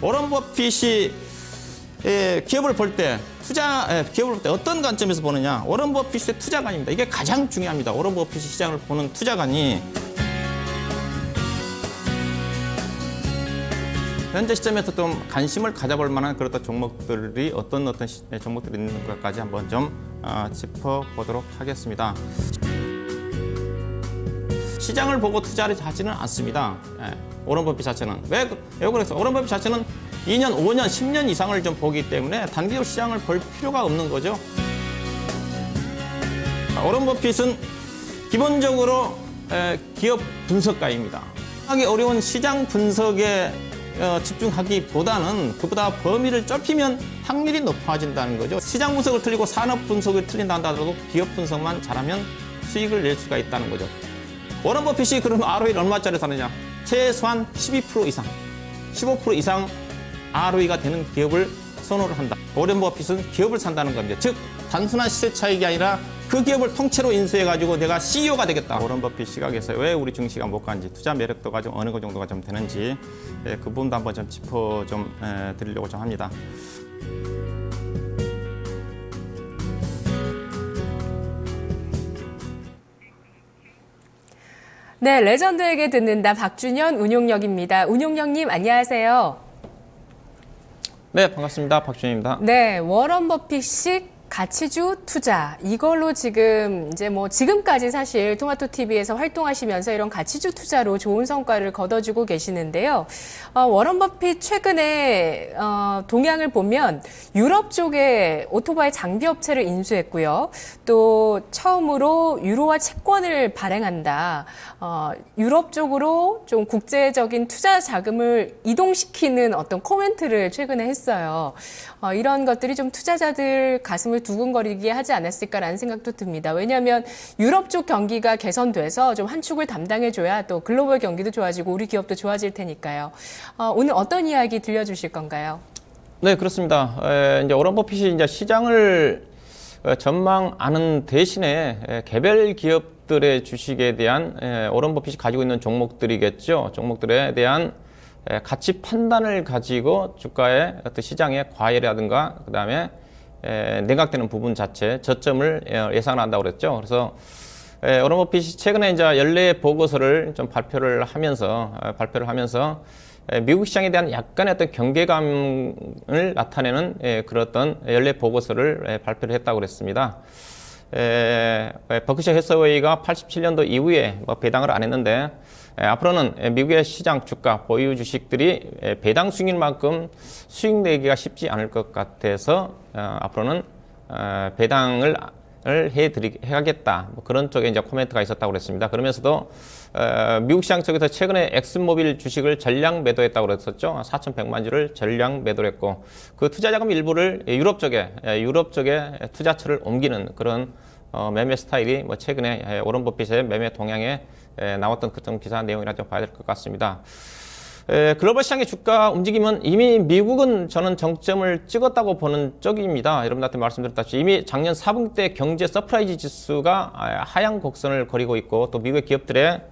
워런 버핏이 기업을 볼 때 기업을 볼 때 어떤 관점에서 보느냐? 워런 버핏의 투자관입니다. 이게 가장 중요합니다. 워런 버핏이 시장을 보는 투자관이 현재 시점에서 좀 관심을 가져볼 만한 그런 종목들이 어떤 종목들이 있는 것까지 한번 좀 짚어보도록 하겠습니다. 시장을 보고 투자를 하지는 않습니다. 워런 버핏 자체는. 왜 그래서 워런 버핏 자체는 2년, 5년, 10년 이상을 좀 보기 때문에 단기적으로 시장을 볼 필요가 없는 거죠. 워런 버핏은 기본적으로 기업 분석가입니다. 하기 어려운 시장 분석에 집중하기보다는 그보다 범위를 좁히면 확률이 높아진다는 거죠. 시장 분석을 틀리고 산업 분석을 틀린다 하더라도 기업 분석만 잘하면 수익을 낼 수가 있다는 거죠. 워런 버핏이 그럼 ROE를 얼마짜리 사느냐? 최소한 12% 이상, 15% 이상 ROE가 되는 기업을 선호를 한다. 워런 버핏은 기업을 산다는 겁니다. 즉, 단순한 시세 차익이 아니라 그 기업을 통째로 인수해가지고 내가 CEO가 되겠다. 워런 버핏 시각에서 왜 우리 증시가 못 가는지, 투자 매력도가 좀 어느 정도가 좀 되는지 그 부분도 한번 좀 짚어 드리려고 좀 합니다. 네, 레전드에게 듣는다 박준현 운용력입니다. 운용력님 안녕하세요. 네, 반갑습니다. 박준현입니다. 네, 워런 버핏식 가치주 투자 이걸로 지금 이제 뭐 지금까지 사실 토마토 TV에서 활동하시면서 이런 가치주 투자로 좋은 성과를 거둬주고 계시는데요. 워런 버핏 최근에 동향을 보면 유럽 쪽에 오토바이 장비 업체를 인수했고요. 또 처음으로 유로화 채권을 발행한다. 유럽 쪽으로 좀 국제적인 투자 자금을 이동시키는 어떤 코멘트를 최근에 했어요. 이런 것들이 좀 투자자들 가슴을 두근거리게 하지 않았을까라는 생각도 듭니다. 왜냐하면 유럽 쪽 경기가 개선돼서 좀 한 축을 담당해줘야 또 글로벌 경기도 좋아지고 우리 기업도 좋아질 테니까요. 오늘 어떤 이야기 들려주실 건가요? 네, 그렇습니다. 이제 워런 버핏이 이제 시장을 전망하는 대신에 개별 기업들의 주식에 대한 워런 버핏이 가지고 있는 종목들이겠죠. 종목들에 대한 가치 판단을 가지고 주가의 어떤 시장의 과열이라든가 그다음에 내각되는 부분 자체 저점을 예상한다고 그랬죠. 그래서 워런 버핏이 최근에 이제 연례 보고서를 좀 발표를 하면서 미국 시장에 대한 약간의 어떤 경계감을 나타내는 그런 어떤 연례 보고서를 발표를 했다고 그랬습니다. 버크셔 해서웨이가 87년도 이후에 배당을 안 했는데 앞으로는 미국의 시장 주가 보유 주식들이 배당 수익인 만큼 수익 내기가 쉽지 않을 것 같아서 앞으로는 배당을 해가겠다. 그런 쪽에 이제 코멘트가 있었다고 그랬습니다. 그러면서도 미국 시장 쪽에서 최근에 엑슨모빌 주식을 전량 매도했다고 그랬었죠. 4,100만 주를 전량 매도를 했고 그 투자 자금 일부를 유럽 쪽에 투자처를 옮기는 그런 매매 스타일이 최근에 워런 버핏의 매매 동향에 나왔던 그런 기사 내용이라 좀 봐야 될 것 같습니다. 글로벌 시장의 주가 움직임은 이미 미국은 저는 정점을 찍었다고 보는 쪽입니다. 여러분들한테 말씀드렸다시피 이미 작년 4분기 때 경제 서프라이즈 지수가 하향 곡선을 그리고 있고 또 미국의 기업들의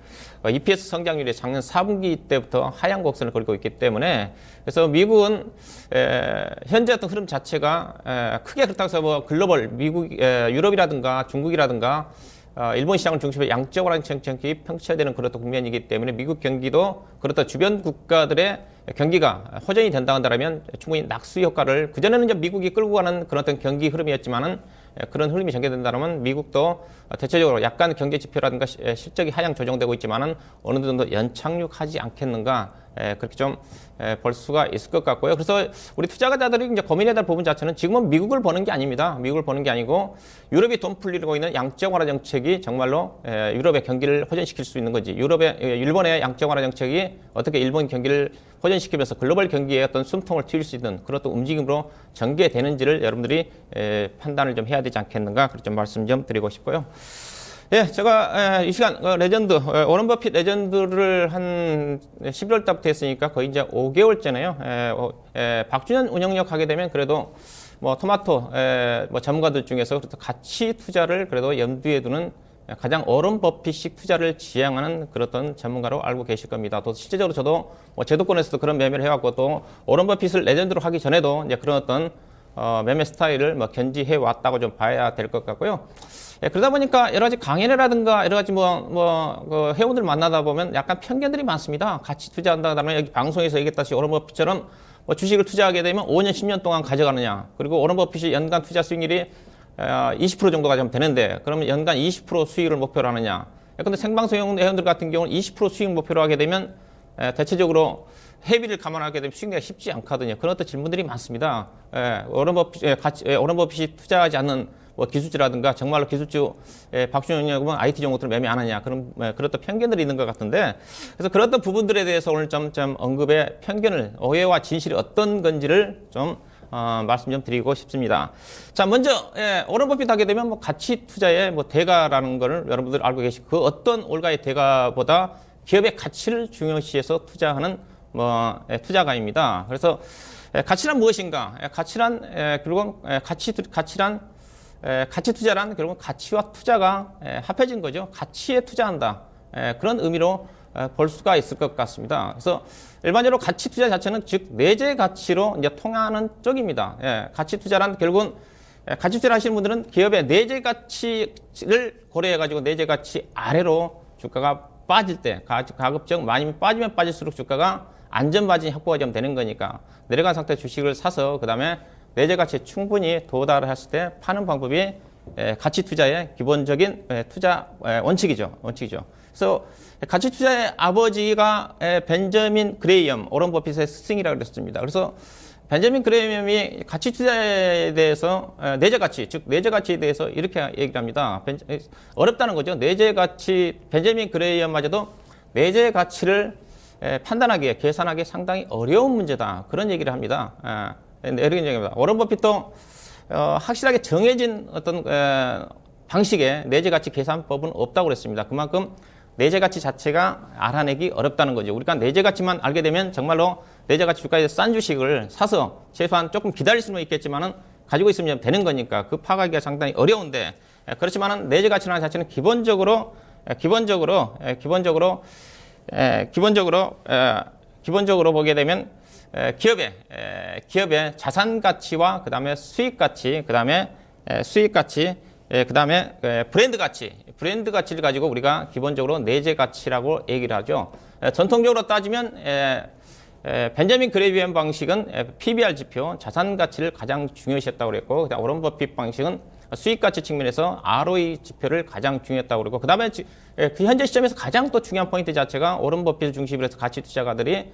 EPS 성장률이 작년 4분기 때부터 하향 곡선을 그리고 있기 때문에 그래서 미국은 현재 어떤 흐름 자체가 크게 그렇다고 해서 글로벌 유럽이라든가 중국이라든가 일본 시장을 중심으로 양적으로 정책이 펼쳐야 그런 국면이기 때문에 미국 경기도 그렇다 주변 국가들의 경기가 호전이 된다 한다면 충분히 낙수 효과를 그전에는 이제 미국이 끌고 가는 그런 어떤 경기 흐름이었지만은 그런 흐름이 전개된다면 미국도 대체적으로 약간 경제 지표라든가 실적이 하향 조정되고 있지만은 어느 정도 연착륙하지 않겠는가 그렇게 좀 볼 수가 있을 것 같고요. 그래서 우리 투자자들이 이제 고민해야 될 부분 자체는 지금은 미국을 보는 게 아닙니다. 미국을 보는 게 아니고 유럽이 돈 풀리고 있는 양적 완화 정책이 정말로 유럽의 경기를 호전시킬 수 있는 건지 일본의 양적 완화 정책이 어떻게 일본 경기를 호전시키면서 글로벌 경기에 어떤 숨통을 틔울 수 있는 그런 또 움직임으로 전개되는지를 여러분들이 판단을 좀 해야 되지 않겠는가 그렇게 좀 말씀 좀 드리고 싶고요. 예, 제가 이 시간 워런 버핏 레전드를 한 11월 달부터 했으니까 거의 이제 5개월째네요. 박준현 운영력 하게 되면 그래도 토마토 전문가들 중에서 가치 투자를 그래도 염두에 두는 가장 워런 버핏식 투자를 지향하는 그런 전문가로 알고 계실 겁니다. 또 실제적으로 저도 뭐 제도권에서도 그런 매매를 해왔고 또 워런 버핏을 레전드로 하기 전에도 이제 그런 어떤 매매 스타일을 뭐 견지해 왔다고 좀 봐야 될 것 같고요. 예, 그러다 보니까 여러 가지 강연회라든가 여러 가지 그 회원들 만나다 보면 약간 편견들이 많습니다. 같이 투자한다 그러면 여기 방송에서 얘기했다시피 워런 버핏처럼 뭐 주식을 투자하게 되면 5년, 10년 동안 가져가느냐. 그리고 워런 버핏이 연간 투자 수익률이 20% 정도가 좀 되는데 그러면 연간 20% 수익을 목표로 하느냐. 근데 생방송 회원들 같은 경우는 20% 수익 목표로 하게 되면 대체적으로 회비를 감안하게 되면 수익내가 쉽지 않거든요. 그런 어떤 질문들이 많습니다. 워런 버핏이 투자하지 않는 뭐 기술주라든가 정말로 기술주 박준영이라고 하면 IT 종목들을 매매 안 하냐. 그런 어떤 편견들이 있는 것 같은데 그래서 그런 어떤 부분들에 대해서 오늘 좀 언급의 편견을 오해와 진실이 어떤 건지를 좀 말씀 좀 드리고 싶습니다. 자, 먼저 워런 버핏 하게 되면 뭐 가치 투자의 뭐 대가라는 걸 여러분들 알고 계시고 그 어떤 올가의 대가보다 기업의 가치를 중요시해서 투자하는 투자가입니다. 그래서 가치란 무엇인가? 가치란 결국은 가치 투자란 결국은 가치와 투자가 합해진 거죠. 가치에 투자한다. 그런 의미로 볼 수가 있을 것 같습니다. 그래서 일반적으로 가치 투자 자체는 즉 내재 가치로 이제 통하는 쪽입니다. 가치 투자란 결국은 가치 투자를 하시는 분들은 기업의 내재 가치를 고려해가지고 내재 가치 아래로 주가가 빠질 때 가급적 많이 빠지면 빠질수록 주가가 안전바진 확보가 좀 되는 거니까 내려간 상태 주식을 사서 그 다음에 내재 가치에 충분히 도달했을 때 파는 방법이 가치 투자의 기본적인 투자 원칙이죠. 그래서 가치 투자의 아버지가 벤저민 그레이엄, 워런 버핏의 스승이라고 그랬습니다. 그래서 벤저민 그레이엄이 가치 투자에 대해서 내재 가치, 즉 내재 가치에 대해서 이렇게 얘기를 합니다. 어렵다는 거죠. 내재 가치, 벤저민 그레이엄마저도 내재 가치를 판단하기에, 계산하기에 상당히 어려운 문제다. 그런 얘기를 합니다. 이런 얘기입니다. 워런 버핏도 확실하게 정해진 어떤 방식의 내재 가치 계산법은 없다고 그랬습니다. 그만큼 내재 가치 자체가 알아내기 어렵다는 거죠. 우리가 내재 가치만 알게 되면 정말로 내재 가치 주가에서 싼 주식을 사서 최소한 조금 기다릴 수는 있겠지만은 가지고 있으면 되는 거니까 그 파악하기가 상당히 어려운데 그렇지만은 내재 가치라는 자체는 기본적으로 보게 되면 기업의 자산 가치와 그다음에 수익 가치, 그다음에 브랜드 가치를 가지고 우리가 기본적으로 내재 가치라고 얘기를 하죠. 전통적으로 따지면 벤저민 그레이엄 방식은 PBR 지표, 자산 가치를 가장 중요시했다고 그랬고, 그다음 워런 버핏 방식은 수익 가치 측면에서 ROE 지표를 가장 중요했다고 그러고, 그다음에 그 현재 시점에서 가장 또 중요한 포인트 자체가 워런 버핏을 중심으로 해서 가치 투자가들이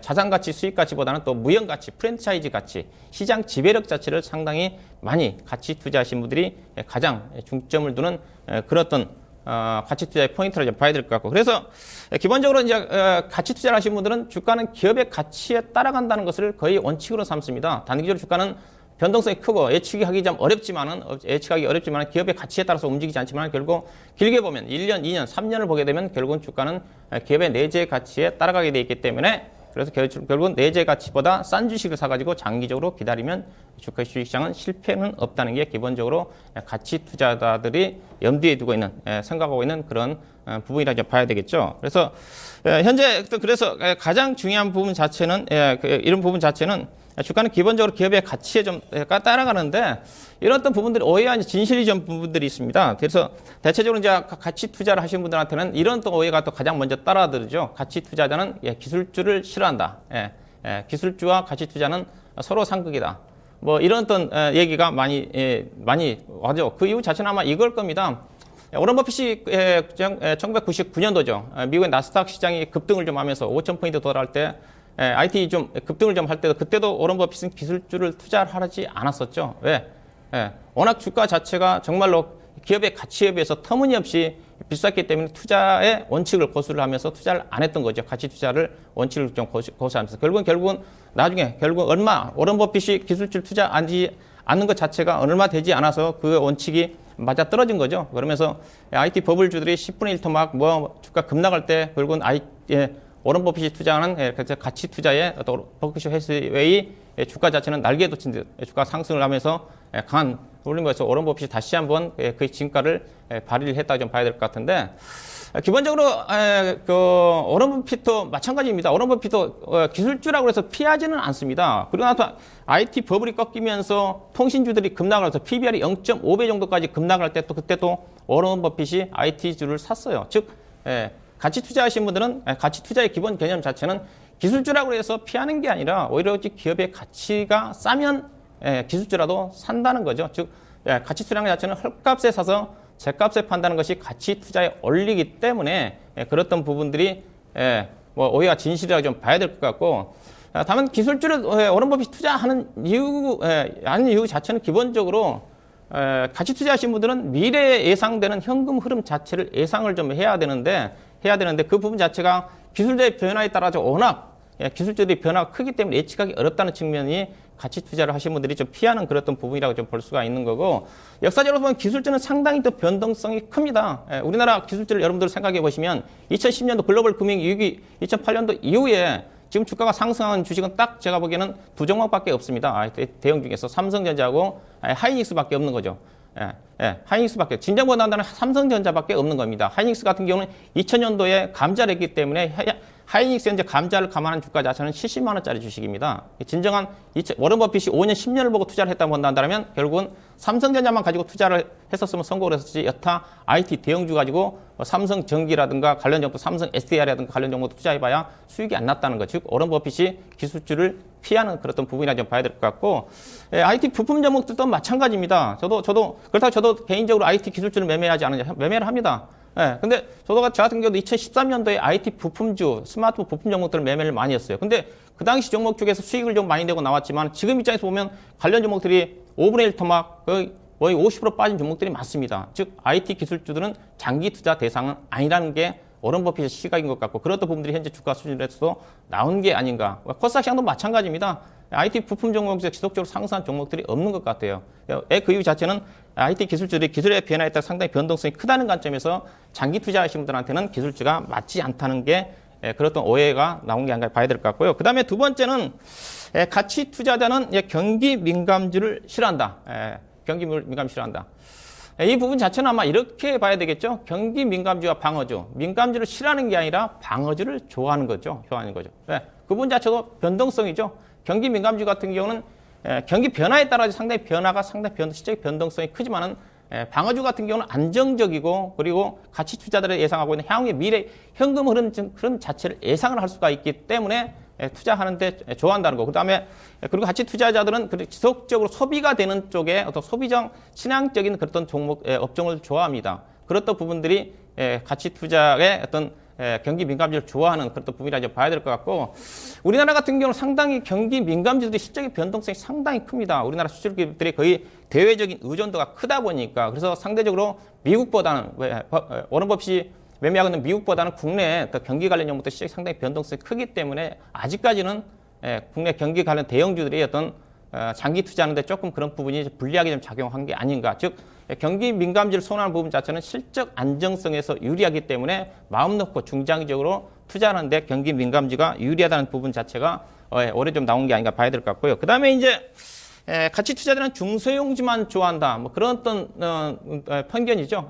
자산 가치, 수익 가치보다는 또 무형 가치, 프랜차이즈 가치, 시장 지배력 자체를 상당히 많이 가치 투자하신 분들이 가장 중점을 두는 그런 어떤 가치 투자의 포인트를 좀 봐야 될 것 같고, 그래서 기본적으로 이제 가치 투자를 하신 분들은 주가는 기업의 가치에 따라간다는 것을 거의 원칙으로 삼습니다. 단기적으로 주가는 변동성이 크고 예측하기 좀 어렵지만은 기업의 가치에 따라서 움직이지 않지만 결국 길게 보면 1년, 2년, 3년을 보게 되면 결국은 주가는 기업의 내재 가치에 따라가게 돼 있기 때문에 그래서 결국은 내재 가치보다 싼 주식을 사가지고 장기적으로 기다리면 주가 주식시장은 실패는 없다는 게 기본적으로 가치 투자자들이 염두에 두고 있는, 생각하고 있는 그런 부분이라고 봐야 되겠죠. 그래서 현재 그래서 가장 중요한 부분 자체는 이런 부분 자체는 주가는 기본적으로 기업의 가치에 좀 따라가는데 이런 어떤 부분들이 오해와 진실이 좀 부분들이 있습니다. 그래서 대체적으로 이제 가치 투자를 하시는 분들한테는 이런 또 오해가 또 가장 먼저 따라들죠. 가치 투자자는 기술주를 싫어한다. 기술주와 가치 투자는 서로 상극이다. 뭐 이런 어떤 얘기가 많이 와죠. 그 이유 자체는 아마 이걸 겁니다. 워런 버핏이 1999년도죠. 미국의 나스닥 시장이 급등을 좀 하면서 5,000포인트 도달할 때 IT 좀 급등을 좀 할 때도 그때도 워런 버핏은 기술주를 투자하지 않았었죠. 왜? 워낙 주가 자체가 정말로 기업의 가치에 비해서 터무니없이 비쌌기 때문에 투자의 원칙을 고수를 하면서 투자를 안 했던 거죠. 가치 투자를 원칙을 좀 고수하면서 결국은 나중에 워런 버핏이 기술주를 투자하지 않는 것 자체가 얼마 되지 않아서 그 원칙이 맞아 떨어진 거죠. 그러면서 IT 버블주들이 10분의 1토 막 주가 급락할 때 결국은 워런 버핏이 투자하는 가치 투자의 버크셔 해스웨이 주가 자체는 날개에 돋친 듯 주가 상승을 하면서 강한 굴리면서 오른버핏이 다시 한번 그 진가를 발휘를 했다고 좀 봐야 될 것 같은데, 기본적으로 오런 버핏도 마찬가지입니다. 오런 버핏도 기술주라고 해서 피하지는 않습니다. 그리고 나서 IT 버블이 꺾이면서 통신주들이 급락을 해서 PBR이 0.5배 정도까지 급락할 때 또 그때 또 오런 버핏이 IT주를 샀어요. 즉 가치 투자하신 분들은 가치 투자의 기본 개념 자체는 기술주라고 해서 피하는 게 아니라 오히려 기업의 가치가 싸면 기술주라도 산다는 거죠. 즉 가치 투자하는 자체는 헐값에 사서 제값에 판다는 것이 가치 투자에 올리기 때문에 그랬던 부분들이 뭐 오해가 진실이라고 좀 봐야 될 것 같고, 다만 기술주를 오런 버핏이 투자하는 이유 자체는 기본적으로 가치 투자하신 분들은 미래에 예상되는 현금 흐름 자체를 예상을 좀 해야 되는데 그 부분 자체가 기술의 변화에 따라서 워낙 기술적인 변화가 크기 때문에 예측하기 어렵다는 측면이 가치 투자를 하신 분들이 좀 피하는 그런 부분이라고 좀 볼 수가 있는 거고, 역사적으로 보면 기술주는 상당히 또 변동성이 큽니다. 우리나라 기술주를 여러분들 생각해 보시면 2010년도 글로벌 금융위기 2008년도 이후에 지금 주가가 상승하는 주식은 딱 제가 보기에는 두 종목밖에 없습니다. 대형 중에서 삼성전자하고 하이닉스밖에 없는 거죠. 하이닉스밖에, 진정보다 한다는 삼성전자밖에 없는 겁니다. 하이닉스 같은 경우는 2000년도에 감자를 했기 때문에 하이닉스 현재 감자를 감안한 주가 자체는 70만 원짜리 주식입니다. 진정한 워런 버핏이 5년, 10년을 보고 투자를 했다고 한다면 결국은 삼성전자만 가지고 투자를 했었으면 성공을 했었지, 여타 IT 대형주 가지고 삼성전기라든가 관련 정보, 삼성 SDI라든가 관련 정보도 투자해봐야 수익이 안 났다는 거. 즉 워런 버핏이 기술주를 피하는 그런 부분이라 좀 봐야 될 것 같고, IT 부품 종목들도 마찬가지입니다. 그렇다고 저도 개인적으로 IT 기술주를 매매하지 않느냐, 매매를 합니다. 근데 저 같은 경우도 2013년도에 IT 부품주, 스마트폰 부품 종목들을 매매를 많이 했어요. 근데 그 당시 종목 쪽에서 수익을 좀 많이 내고 나왔지만 지금 입장에서 보면 관련 종목들이 5분의 1 토막, 거의 50% 빠진 종목들이 많습니다. 즉 IT 기술주들은 장기 투자 대상은 아니라는 게 워런 버핏의 시각인 것 같고, 그런 부분들이 현재 주가 수준에서도 나온 게 아닌가. 코스닥 시장도 마찬가지입니다. IT 부품 종목에서 지속적으로 상승한 종목들이 없는 것 같아요. 그 이유 자체는 IT 기술주들이 기술의 변화에 따라 상당히 변동성이 크다는 관점에서 장기 투자하시는 분들한테는 기술주가 맞지 않다는 게 그런 오해가 나온 게 아닌가 봐야 될 것 같고요. 그 다음에 두 번째는 가치 투자자는 경기 민감주를 싫어한다. 경기 민감 싫어한다. 이 부분 자체는 아마 이렇게 봐야 되겠죠. 경기 민감주와 방어주. 민감주를 싫어하는 게 아니라 방어주를 좋아하는 거죠. 그 부분 자체도 변동성이죠. 경기 민감주 같은 경우는 경기 변화에 따라 상당히 시적인 변동성이 크지만은 방어주 같은 경우는 안정적이고, 그리고 가치 투자들이 예상하고 있는 향후의 미래 현금 흐름 자체를 예상을 할 수가 있기 때문에 투자하는데 좋아한다는 거. 그리고 가치 투자자들은 지속적으로 소비가 되는 쪽에 어떤 소비적 신앙적인 그런 업종을 좋아합니다. 그렇던 부분들이 가치 투자의 어떤 경기 민감주를 좋아하는 그런 부분이라 좀 봐야 될 것 같고, 우리나라 같은 경우는 상당히 경기 민감주들이 실적의 변동성이 상당히 큽니다. 우리나라 수출 기업들이 거의 대외적인 의존도가 크다 보니까, 그래서 상대적으로 미국보다는 워런 버핏이 매매하고 있는 미국보다는 국내 경기 관련 종목들 시장이 상당히 변동성이 크기 때문에 아직까지는 국내 경기 관련 대형주들이 어떤 장기 투자하는데 조금 그런 부분이 불리하게 좀 작용한 게 아닌가. 즉 경기 민감주를 선호하는 부분 자체는 실적 안정성에서 유리하기 때문에 마음 놓고 중장기적으로 투자하는데 경기 민감주가 유리하다는 부분 자체가 올해 좀 나온 게 아닌가 봐야 될 것 같고요. 그 다음에 이제 가치 투자자는 중소형주만 좋아한다. 뭐 그런 어떤 편견이죠.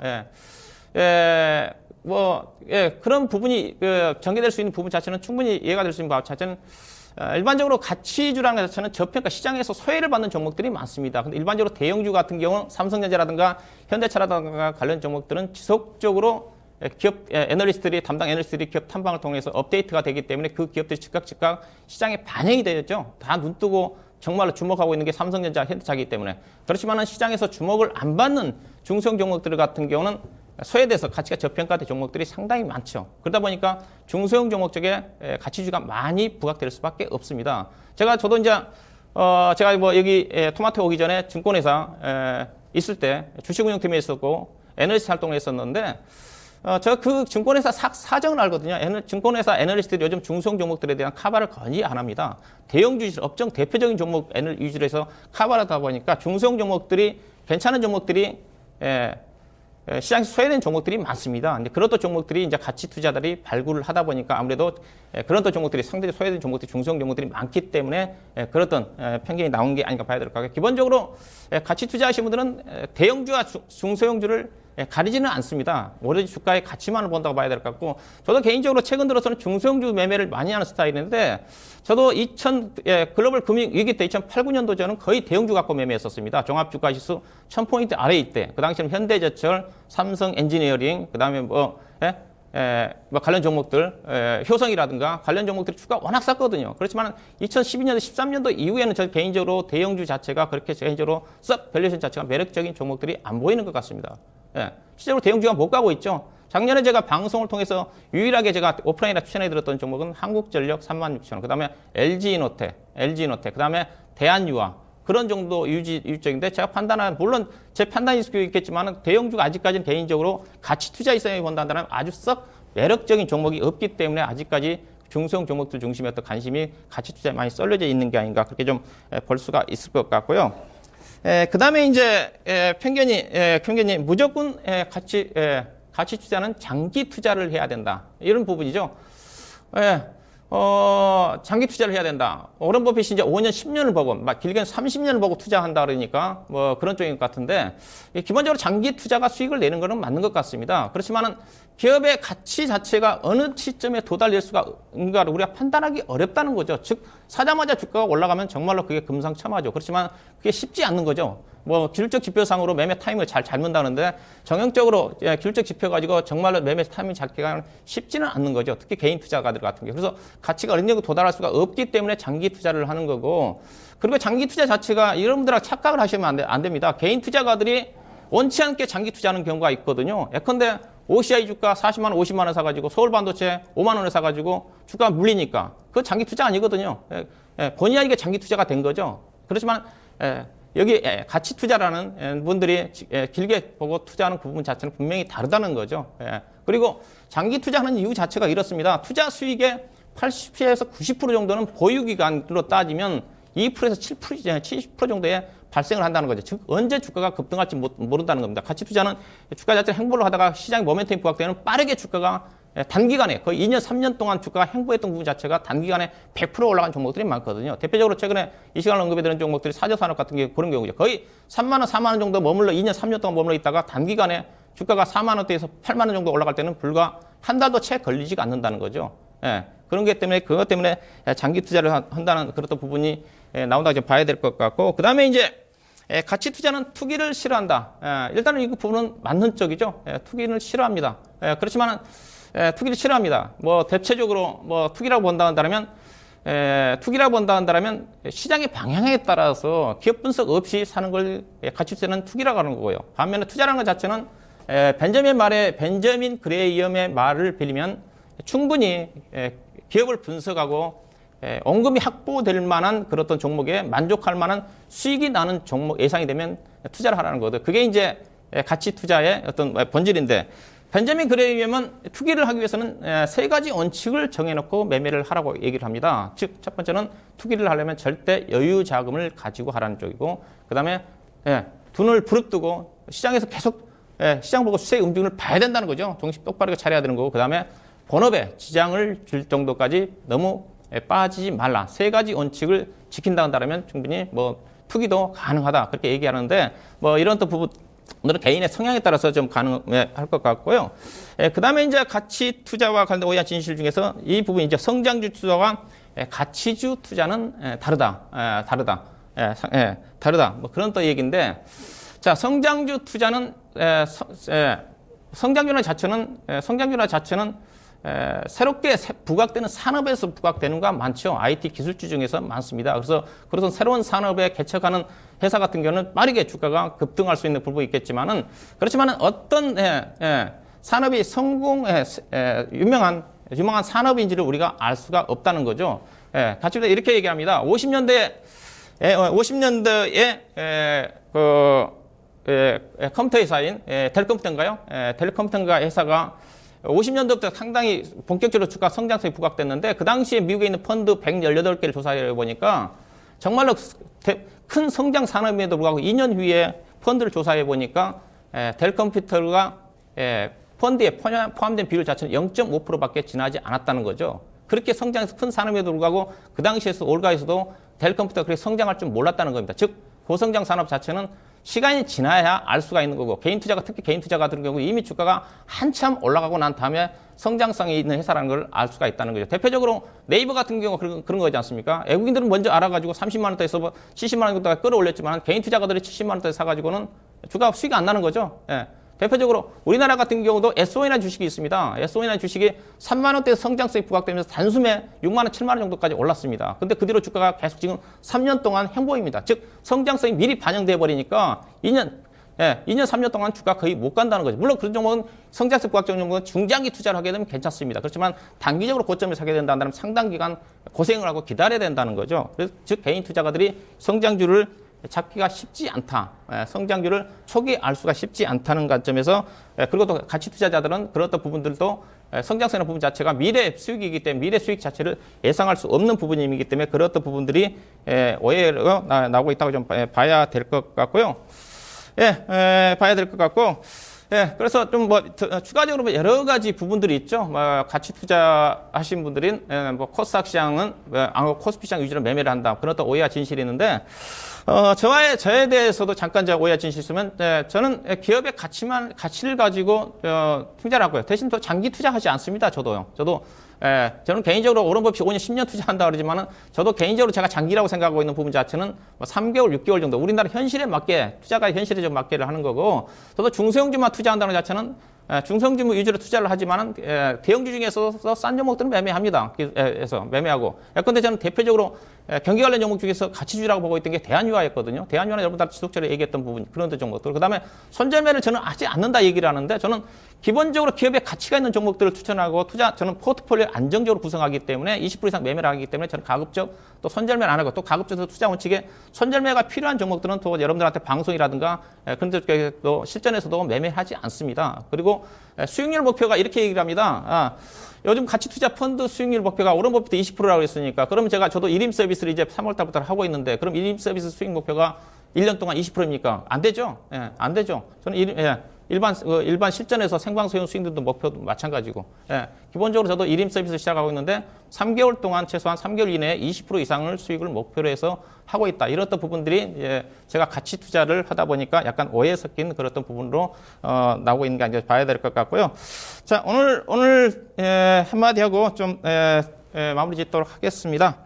그런 부분이 전개될 수 있는 부분 자체는 충분히 이해가 될 수 있는 것 자체는, 일반적으로 가치주라는 것 자체는 저평가 시장에서 소외를 받는 종목들이 많습니다. 근데 일반적으로 대형주 같은 경우는 삼성전자라든가 현대차라든가 관련 종목들은 지속적으로 담당 애널리스트들이 기업 탐방을 통해서 업데이트가 되기 때문에 그 기업들이 즉각 시장에 반영이 되었죠. 다 눈뜨고 정말로 주목하고 있는 게 삼성전자, 현대차이기 때문에. 그렇지만은 시장에서 주목을 안 받는 중소형 종목들 같은 경우는 소외돼서 가치가 저평가된 종목들이 상당히 많죠. 그러다 보니까 중소형 종목 쪽에 가치주가 많이 부각될 수밖에 없습니다. 저도 이제 제가 여기 토마토 오기 전에 증권회사 있을 때 주식운용팀에 있었고 애널리스트 활동을 했었는데, 제가 그 증권회사 사정을 알거든요. 증권회사 애널리스트들이 요즘 중소형 종목들에 대한 카바를 거의 안 합니다. 대형 주식, 업종 대표적인 종목 위주로 해서 카바를 하다 보니까 중소형 종목들이, 괜찮은 종목들이 시장에서 소외된 종목들이 많습니다. 근데 그런 또 종목들이 이제 가치 투자들이 발굴을 하다 보니까 아무래도 그런 또 종목들이 상당히 소외된 종목들이 중소형 종목들이 많기 때문에 그런 편견이 나온 게 아닌가 봐야 될 것 같아요. 기본적으로 가치 투자하시는 분들은 대형주와 중소형주를 가리지는 않습니다. 오로지 주가의 가치만을 본다고 봐야 될 것 같고, 저도 개인적으로 최근 들어서는 중소형주 매매를 많이 하는 스타일인데, 저도 글로벌 금융위기 때 2008, 9년도 저는 거의 대형주 갖고 매매했었습니다. 종합주가지수 1000포인트 아래일 때, 그 당시에는 현대제철, 삼성 엔지니어링, 그 다음에 뭐 관련 종목들, 효성이라든가 관련 종목들이 주가 워낙 쌌거든요. 그렇지만 2012년도, 13년도 이후에는 저 개인적으로 대형주 자체가 그렇게 개인적으로 썩 밸류에이션 자체가 매력적인 종목들이 안 보이는 것 같습니다. 실제로 대형주가 못 가고 있죠. 작년에 제가 방송을 통해서 유일하게 제가 오프라인에 추천해 드렸던 종목은 한국전력 36,000원, 그 다음에 LG이노텍, 그 다음에 대한유화, 그런 정도 유지적인데 제가 판단하는, 물론 제 판단일 수도 있겠지만 대형주가 아직까지는 개인적으로 가치 투자 입장에 본다면 아주 썩 매력적인 종목이 없기 때문에 아직까지 중소형 종목들 중심의 어떤 관심이 가치 투자에 많이 쏠려져 있는 게 아닌가, 그렇게 좀 볼 수가 있을 것 같고요. 그 다음에 이제 편견이 무조건 가치 투자는 장기 투자를 해야 된다, 이런 부분이죠. 장기 투자를 해야 된다. 워런 버핏이 이제 5년, 10년을 보고, 막 길게는 30년을 보고 투자한다 그러니까 뭐 그런 쪽인 것 같은데, 기본적으로 장기 투자가 수익을 내는 거는 맞는 것 같습니다. 그렇지만은 기업의 가치 자체가 어느 시점에 도달될 수가 있는가를 우리가 판단하기 어렵다는 거죠. 즉, 사자마자 주가가 올라가면 정말로 그게 금상첨화죠. 그렇지만 그게 쉽지 않는 거죠. 뭐 기술적 지표상으로 매매 타이밍을 잘 잡는다는데, 정형적으로 기술적 지표 가지고 정말로 매매 타이밍 잡기가 쉽지는 않는 거죠. 특히 개인 투자가들 같은 게. 그래서 가치가 어느 정도 도달할 수가 없기 때문에 장기 투자를 하는 거고, 그리고 장기 투자 자체가 여러분들하고 착각을 하시면 안 됩니다. 개인 투자가들이 원치 않게 장기 투자하는 경우가 있거든요. 예컨대 OCI 주가 40만 원, 50만 원 사가지고 서울 반도체 5만 원에 사가지고 주가 물리니까 그거 장기 투자 아니거든요. 본의 아니게 장기 투자가 된 거죠. 그렇지만 여기 가치 투자라는 분들이 길게 보고 투자하는 부분 자체는 분명히 다르다는 거죠. 그리고 장기 투자하는 이유 자체가 이렇습니다. 투자 수익의 80에서 90% 정도는 보유기간으로 따지면 2%에서 7%, 70% 정도의 발생을 한다는 거죠. 즉 언제 주가가 급등할지 모른다는 겁니다. 가치 투자는 주가 자체를 행보를 하다가 시장의 모멘텀이 부각되면 빠르게 주가가 단기간에 거의 2년, 3년 동안 주가가 행보했던 부분 자체가 단기간에 100% 올라간 종목들이 많거든요. 대표적으로 최근에 이 시간에 언급해드린 종목들이 사저산업 같은 게 그런 경우죠. 거의 3만 원, 4만 원 정도 머물러 2년, 3년 동안 머물러 있다가 단기간에 주가가 4만 원대에서 8만 원 정도 올라갈 때는 불과 한 달도 채 걸리지가 않는다는 거죠. 그런 게 때문에 그것 때문에 장기 투자를 한다는 그런 부분이 나온다고 좀 봐야 될 것 같고, 그 다음에 이제 가치 투자는 투기를 싫어한다. 일단은 이 부분은 맞는 쪽이죠. 투기를 싫어합니다. 그렇지만 투기를 싫어합니다. 뭐 대체적으로 뭐 투기라고 본다면 시장의 방향에 따라서 기업 분석 없이 사는 걸 가치 투자는 투기라고 하는 거고요. 반면에 투자라는 것 자체는 벤저민 그레이엄의 말을 빌리면 충분히 기업을 분석하고 원금이 확보될 만한 그런 어떤 종목에 만족할 만한 수익이 나는 종목 예상이 되면 투자를 하라는 거거든요. 그게 이제 가치 투자의 어떤 본질인데, 벤저민 그레이엄은 투기를 하기 위해서는 세 가지 원칙을 정해놓고 매매를 하라고 얘기를 합니다. 즉, 첫 번째는 투기를 하려면 절대 여유 자금을 가지고 하라는 쪽이고, 그 다음에 눈을 부릅뜨고 시장에서 계속 시장 보고 수익 움직임을 봐야 된다는 거죠. 정신 똑바르게 차려야 되는 거고, 그 다음에 본업에 지장을 줄 정도까지 너무 빠지지 말라. 세 가지 원칙을 지킨다 한다면 충분히 뭐 투기도 가능하다, 그렇게 얘기하는데, 뭐 이런 또 부분 오늘은 개인의 성향에 따라서 좀 가능할 것 같고요. 그 다음에 이제 가치 투자와 관련된 오해한 진실 중에서 이 부분이 이제 성장주 투자와 가치주 투자는 다르다. 뭐 그런 또 얘기인데, 자, 성장주 투자는 성장주나 자체는 새롭게 부각되는 산업에서 부각되는 거 많죠. IT 기술주 중에서 많습니다. 그래서 새로운 산업에 개척하는 회사 같은 경우는 빠르게 주가가 급등할 수 있는 부분이 있겠지만은, 그렇지만은 어떤 산업이 유명한 산업인지를 우리가 알 수가 없다는 거죠. 같이 이렇게 얘기합니다. 50년대에 컴퓨터 회사인 텔컴퓨터인가요? 텔컴퓨터 회사가 50년대부터 상당히 본격적으로 주가 성장성이 부각됐는데, 그 당시에 미국에 있는 펀드 118개를 조사해 보니까 정말로 큰 성장 산업임에도 불구하고 2년 후에 펀드를 조사해 보니까 델컴퓨터가 펀드에 포함된 비율 자체는 0.5%밖에 지나지 않았다는 거죠. 그렇게 성장해서 큰 산업에도 불구하고 그 당시에서 올가에서도 델컴퓨터가 그렇게 성장할 줄 몰랐다는 겁니다. 즉 고성장 산업 자체는 시간이 지나야 알 수가 있는 거고 개인 투자가 특히 개인 투자 같은 경우 이미 주가가 한참 올라가고 난 다음에 성장성이 있는 회사라는 걸 알 수가 있다는 거죠. 대표적으로 네이버 같은 경우 그런 거지 않습니까? 외국인들은 먼저 알아가지고 30만 원대에서 70만 원 정도가 끌어올렸지만 개인 투자가들이 70만 원대 사가지고는 주가 수익이 안 나는 거죠. 예. 대표적으로 우리나라 같은 경우도 SO이라는 주식이 있습니다. SO이라는 주식이 3만 원대에서 성장성이 부각되면서 단숨에 6만 원, 7만 원 정도까지 올랐습니다. 근데 그 뒤로 주가가 계속 지금 3년 동안 행보입니다. 즉 성장성이 미리 반영돼 버리니까 2년, 3년 동안 주가 거의 못 간다는 거죠. 물론 그런 종목은 성장성 부각적 종목은 중장기 투자를 하게 되면 괜찮습니다. 그렇지만 단기적으로 고점에 사게 된다면 상당 기간 고생을 하고 기다려야 된다는 거죠. 그래서 즉 개인 투자가들이 성장주를 잡기가 쉽지 않다. 성장률을 초기에 알 수가 쉽지 않다는 관점에서 그리고 또 가치 투자자들은 그런 어떤 부분들도 성장성의 부분 자체가 미래 수익이기 때문에 미래 수익 자체를 예상할 수 없는 부분이기 때문에 그런 어떤 부분들이 오해로 나오고 있다고 좀 봐야 될 것 같고요. 봐야 될 것 같고 그래서 좀 추가적으로 여러 가지 부분들이 있죠. 가치 투자하신 분들인 코스닥 시장은 코스피 시장 위주로 매매를 한다. 그런 어떤 오해와 진실이 있는데 저에 대해서도 잠깐 제가 오해와 진실이 있으면 저는 기업의 가치를 가지고 투자를 하고요. 대신 또 장기 투자하지 않습니다. 저도 저는 개인적으로 오른법이 5년, 10년 투자한다 그러지만은 저도 개인적으로 제가 장기라고 생각하고 있는 부분 자체는 3개월, 6개월 정도 우리나라 현실에 맞게 투자가 현실에 좀 맞게를 하는 거고 저도 중소형주만 투자한다는 자체는 중소형주 위주로 투자를 하지만은 대형주 중에서 싼 종목들은 매매합니다. 그래서 매매하고. 근데 저는 대표적으로 경기 관련 종목 중에서 가치주라고 보고 있던 게 대한유화였거든요. 대한유화는 여러분들 지속적으로 얘기했던 부분 그런 종목들. 그다음에 손절매를 저는 하지 않는다 얘기를 하는데 저는 기본적으로 기업의 가치가 있는 종목들을 추천하고 저는 포트폴리오를 안정적으로 구성하기 때문에 20% 이상 매매를 하기 때문에 저는 가급적 또 손절매를 안 하고 또 가급적 투자 원칙에 손절매가 필요한 종목들은 또 여러분들한테 방송이라든가 그런 데 또 실전에서도 매매하지 않습니다. 그리고 수익률 목표가 이렇게 얘기를 합니다. 요즘 가치 투자 펀드 수익률 목표가 오른법부터 20%라고 했으니까 그러면 저도 1임 서비스를 이제 3월 달부터 하고 있는데 그럼 1임 서비스 수익 목표가 1년 동안 20%입니까? 안 되죠. 안 되죠. 저는 일반 실전에서 생방송 수익률도 목표도 마찬가지고 기본적으로 저도 1임 서비스 시작하고 있는데 3개월 동안 최소한 3개월 이내에 20% 이상을 수익을 목표로 해서 하고 있다. 이런 어떤 부분들이 제가 가치 투자를 하다 보니까 약간 오해 섞인 그런 어떤 부분으로 나오고 있는 게 아닌가 봐야 될 것 같고요. 자, 오늘 한마디 하고 좀 마무리 짓도록 하겠습니다.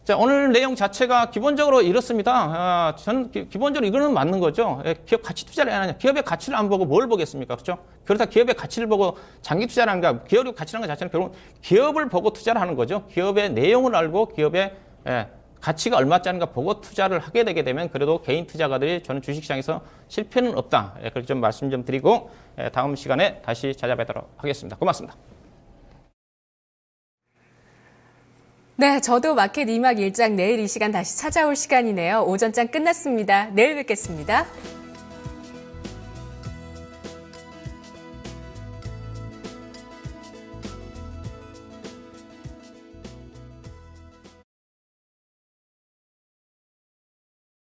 자, 오늘 내용 자체가 기본적으로 이렇습니다. 저는 기본적으로 이거는 맞는 거죠. 기업 가치 투자를 해야 하냐. 기업의 가치를 안 보고 뭘 보겠습니까? 그렇죠? 그렇다 기업의 가치를 보고 장기 투자를 하는 게 기업의 가치라는 것 자체는 결국 기업을 보고 투자를 하는 거죠. 기업의 내용을 알고 기업의 가치가 얼마짜리인가 보고 투자를 하게 되게 되면 그래도 개인 투자가들이 저는 주식시장에서 실패는 없다. 그렇게 좀 말씀 좀 드리고 다음 시간에 다시 찾아뵙도록 하겠습니다. 고맙습니다. 네, 저도 마켓 2막 1장 내일 이 시간 다시 찾아올 시간이네요. 오전장 끝났습니다. 내일 뵙겠습니다.